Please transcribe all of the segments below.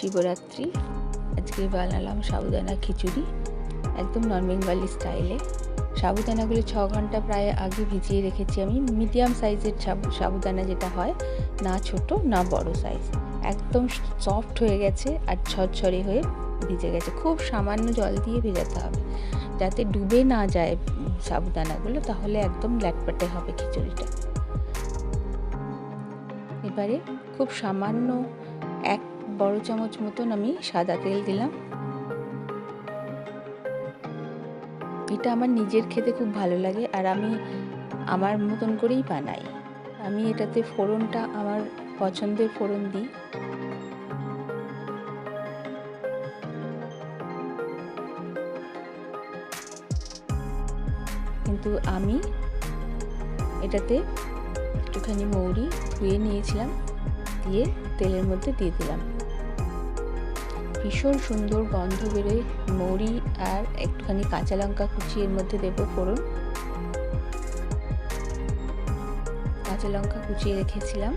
শিবরাত্রি। আজকে বানালাম সাবুদানা খিচুড়ি, একদম নন বেঙ্গলি স্টাইলে। সাবুদানাগুলো 6 ঘন্টা প্রায় আগে ভিজিয়ে রেখেছি আমি। মিডিয়াম সাইজের সাবুদানা যেটা হয়, না ছোট না বড় সাইজ, একদম সফট হয়ে গেছে আর ঝরঝরে হয়ে ভিজে গেছে। খুব সামান্য জল দিয়ে ভেজাতে হবে যাতে ডুবে না যায় সাবুদানাগুলো, তাহলে একদম ল্যাটপ্যাটে হবে খিচুড়িটা। এবারে খুব সামান্য 1 বড় চামচ মতন আমি সাদা তেল দিলাম। এটা আমার নিজের খেতে খুব ভালো লাগে আর আমি আমার মতন করেই বানাই। আমি এটাতে ফোড়নটা আমার পছন্দের ফোড়ন দিই। কিন্তু আমি এটাতে একটুখানি মৌরি ধুয়ে নিয়েছিলাম, দিয়ে তেলের মধ্যে দিয়ে দিলাম। ভীষণ সুন্দর গন্ধ বেরোয় মৌরি, আর একটুখানি কাঁচা লঙ্কা কুচি এর মধ্যে দেব ফোড়ন। কাঁচা লঙ্কা কুচিয়ে রেখেছিলাম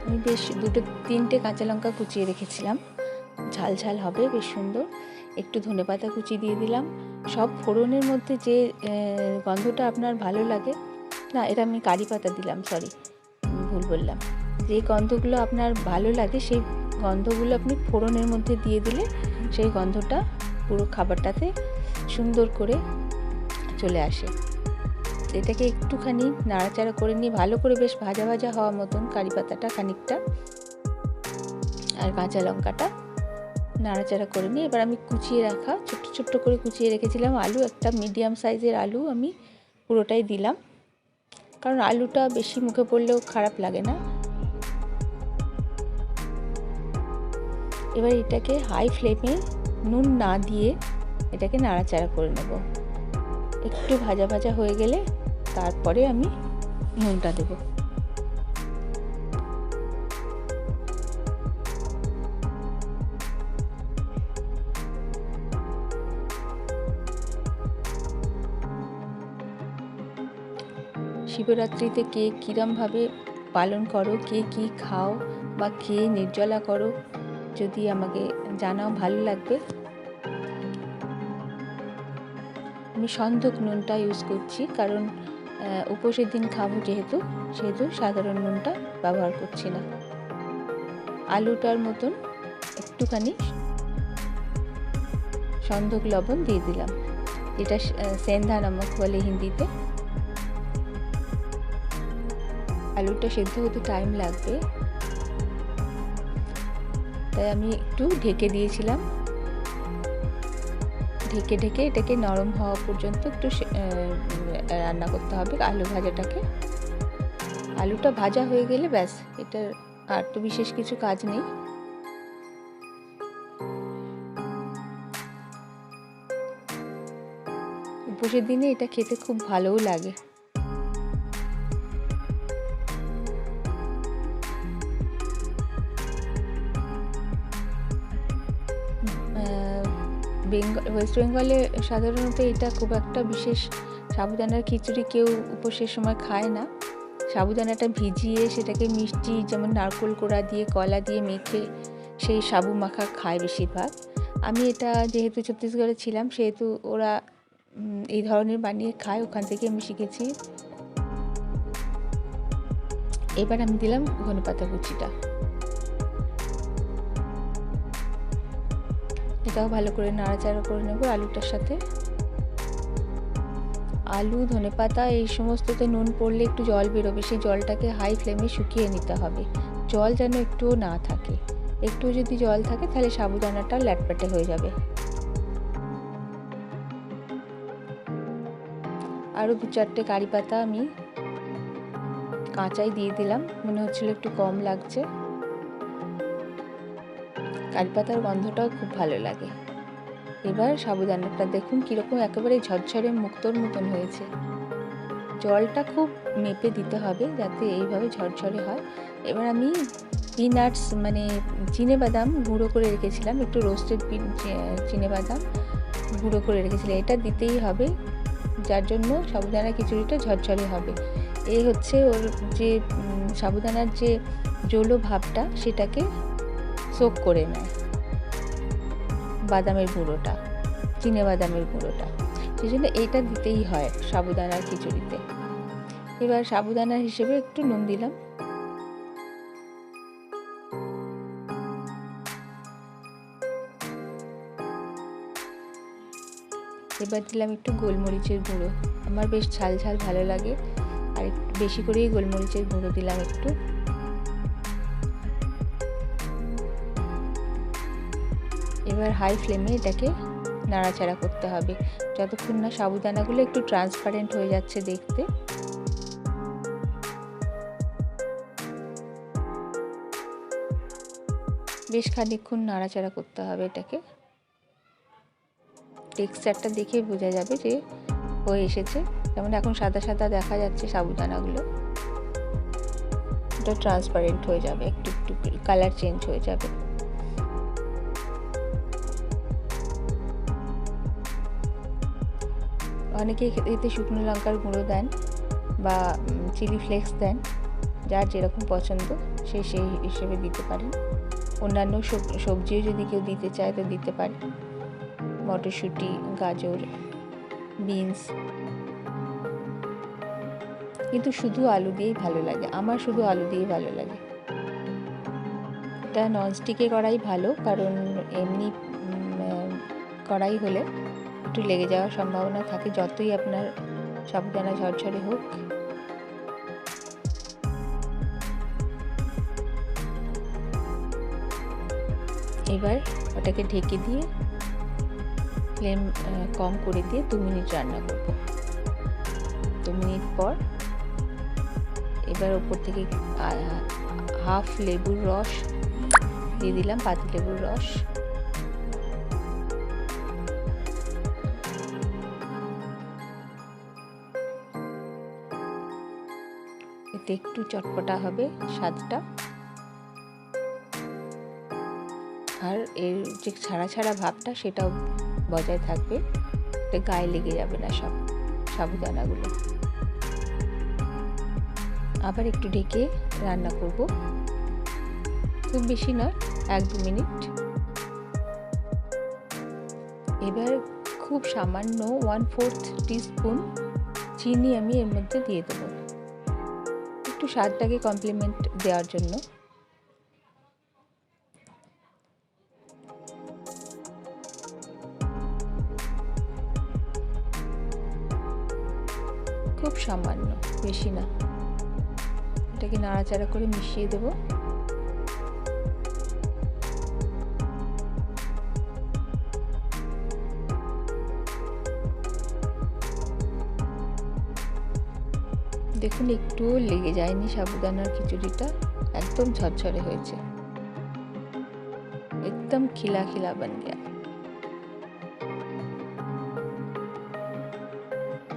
আমি, বেশ 2-3টে কাঁচা লঙ্কা কুচিয়ে রেখেছিলাম, ঝাল ঝাল হবে বেশ সুন্দর। একটু ধনেপাতা কুচি দিয়ে দিলাম। সব ফোড়নের মধ্যে যে গন্ধটা আপনার ভালো লাগে, না এটা আমি কারি পাতা দিলাম, সরি ভুল বললাম। যে গন্ধগুলো আপনার ভালো লাগে সেই গন্ধগুলো আপনি ফোড়নের মধ্যে দিয়ে দিলে সেই গন্ধটা পুরো খাবারটাতে সুন্দর করে চলে আসে। এটাকে একটুখানি নাড়াচাড়া করে নিয়ে ভালো করে বেশ ভাজা ভাজা হওয়া মতন কারি পাতাটা খানিকটা আর কাঁচা লঙ্কাটা নাড়াচাড়া করে নিয়ে এবার আমি কুচিয়ে রাখা ছোট্ট ছোট্ট করে কুচিয়ে রেখেছিলাম আলু, একটা মিডিয়াম সাইজের আলু আমি পুরোটাই দিলাম, কারণ আলুটা বেশি মুখে পড়লেও খারাপ লাগে না। এবার এটাকে হাই ফ্লেমে নুন না দিয়ে এটাকে নাড়াচাড়া করে নেব। একটু ভাজা ভাজা হয়ে গেলে তারপরে আমি নুনটা দেব। শিবরাত্রিতে কে কীরমভাবে পালন করো, কে কী খাও বা খেয়ে নির্জলা করো, যদি আমাকে জানাও ভালো লাগবে। আমি সন্ধক নুনটা ইউজ করছি, কারণ উপোসের দিন খাবো যেহেতু সাধারণ নুনটা ব্যবহার করছি না। আলুটার মতন একটুখানি সন্ধক লবণ দিয়ে দিলাম, এটা সেন্ধা নমক বলে হিন্দিতে। আলুটা সেদ্ধ হতে টাইম লাগবে, তাই আমি একটু ঢেকে দিয়েছিলাম। ঢেকে ঢেকে এটাকে নরম হওয়া পর্যন্ত একটু রান্না করতে হবে আলু ভাজাটাকে। আলুটা ভাজা হয়ে গেলে ব্যাস, এটার আর তো বিশেষ কিছু কাজ নেই। উপোসের দিনে এটা খেতে খুব ভালোও লাগে। ওয়েস্ট বেঙ্গলে সাধারণত এটা খুব একটা বিশেষ সাবুদানার খিচুড়ি কেউ উপোসের সময় খায় না। সাবুদানাটা ভিজিয়ে সেটাকে মিষ্টি, যেমন নারকেল কোড়া দিয়ে কলা দিয়ে মেখে সেই সাবু মাখা খায় বেশিরভাগ। আমি এটা যেহেতু ছত্তিশগড়ে ছিলাম সেহেতু ওরা এই ধরনের বানিয়ে খায়, ওখান থেকে আমি শিখেছি। এবার আমি দিলাম ধনেপাতা কুচিটা, এটাও ভালো করে নাড়াচাড়া করে নেব আলুটার সাথে। আলু ধনেপাতা এই সমস্ততে নুন পড়লে একটু জল বেরোবে, সেই জলটাকে হাই ফ্লেমে শুকিয়ে নিতে হবে। জল যেন একটুও না থাকে, একটু যদি জল থাকে তাহলে সাবুদানাটা ল্যাটপ্যাটে হয়ে যাবে। আরও 2-4টে কারি পাতা আমি কাঁচাই দিয়ে দিলাম, মনে হচ্ছিল একটু কম লাগছে। কারি পাতার গন্ধটাও খুব ভালো লাগে। এবার সাবুদানাটা দেখুন কীরকম একেবারে ঝরঝরে মুক্তোর মতন হয়েছে। জলটা খুব মেপে দিতে হবে যাতে এইভাবে ঝরঝরে হয়। এবার আমি পিনাটস মানে চিনেবাদাম গুঁড়ো করে রেখেছিলাম, একটু রোস্টেড চিনেবাদাম গুঁড়ো করে রেখেছিলাম, এটা দিতেই হবে, যার জন্য সাবুদানা খিচুড়িটা ঝরঝরে হবে। এই হচ্ছে ওর যে সাবুদানার যে জলো ভাবটা সেটাকে সোক করে নেয় বাদামের গুঁড়োটা, চিনেবাদামের গুঁড়োটা। সেই জন্য এইটা দিতেই হয় সাবুদানার খিচুড়িতে। এবার সাবুদানার হিসেবে একটু নুন দিলাম, এবার দিলাম একটু গোলমরিচের গুঁড়ো। আমার বেশ ঝাল ঝাল ভালো লাগে, আর একটু বেশি করেই গোলমরিচের গুঁড়ো দিলাম একটু। এবার হাই ফ্লেমে এটাকে নাড়াচাড়া করতে হবে যতক্ষণ না সাবুদানাগুলো একটু ট্রান্সপারেন্ট হয়ে যাচ্ছে দেখতে। বেশ খানিকক্ষণ নাড়াচাড়া করতে হবে এটাকে। টেক্সচারটা দেখে বোঝা যাবে যে হয়ে এসেছে, যেমন এখন সাদা সাদা দেখা যাচ্ছে সাবুদানাগুলো, এটা ট্রান্সপারেন্ট হয়ে যাবে, একটু একটু কালার চেঞ্জ হয়ে যাবে। অনেকে এতে শুকনো লঙ্কার গুঁড়ো দেন বা চিলি ফ্লেক্স দেন, যার যেরকম পছন্দ সে সেই হিসেবে দিতে পারেন। অন্যান্য সবজিও যদি কেউ দিতে চায় তো দিতে পারে, মটরশুঁটি, গাজর, বিনস। কিন্তু শুধু আলু দিয়েই ভালো লাগে, আমার শুধু আলু দিয়েই ভালো লাগে। এটা ননস্টিকে কড়াই ভালো, কারণ এমনি কড়াই হলে একটু লেগে যাওয়ার সম্ভাবনা থাকে, যতই আপনার সাবুদানা ঝরঝরে হোক। এবার ওটাকে ঢেকে দিয়ে ফ্লেম কম করে দিয়ে 2 মিনিট রান্না করব। 2 মিনিট পর এবার ওপর থেকে হাফ লেবুর রস দিয়ে দিলাম, পাতি লেবুর রস। এতে একটু চটপটা হবে স্বাদটা, আর এর যে ছাড়া ছাড়া ভাবটা সেটাও বজায় থাকবে, এটা গায়ে লেগে যাবে না সব সাবুদানাগুলো। আবার একটু ঢেকে রান্না করব, খুব বেশি নয়, 1-2 মিনিট। এবার খুব সামান্য 1/4 টিস্পুন চিনি আমি এর মধ্যে দিয়ে দেবো, একটু স্বাদটাকে কমপ্লিমেন্ট দেওয়ার জন্য। খুব সামান্য, বেশি না। এটাকে নাড়াচাড়া করে মিশিয়ে দেব। দেখুন একটুও লেগে যায়নি সাবুদানার খিচুড়িটা, একদম ঝরঝরে হয়েছে, একদম খিলা খিলা বন গয়া।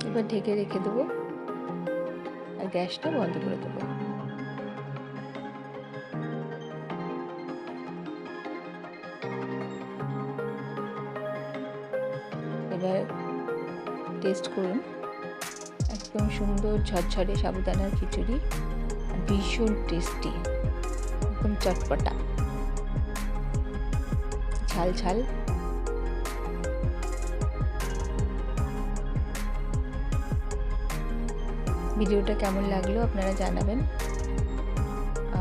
এবার ঢেকে রেখে দেবো আর গ্যাসটা বন্ধ করে দেবো। এবার টেস্ট করুন, একদম সুন্দর ঝরঝরে সাবুদানার খিচুড়ি, ভীষণ টেস্টি, একদম চটপটা, ঝাল ঝাল। ভিডিওটা কেমন লাগলো আপনারা জানাবেন,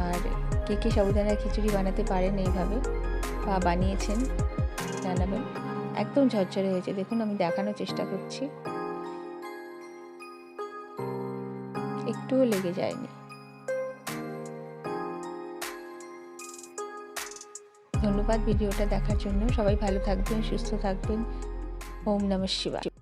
আর কে কে সাবুদানার খিচুড়ি বানাতে পারেন এইভাবে বা বানিয়েছেন জানাবেন। একদম ঝরঝরে হয়েছে, দেখুন আমি দেখানোর চেষ্টা করছি, একটুও লেগে যায়নি। ধন্যবাদ ভিডিওটা দেখার জন্য। সবাই ভালো থাকবেন, সুস্থ থাকবেন। ওম নমঃ শিবায়।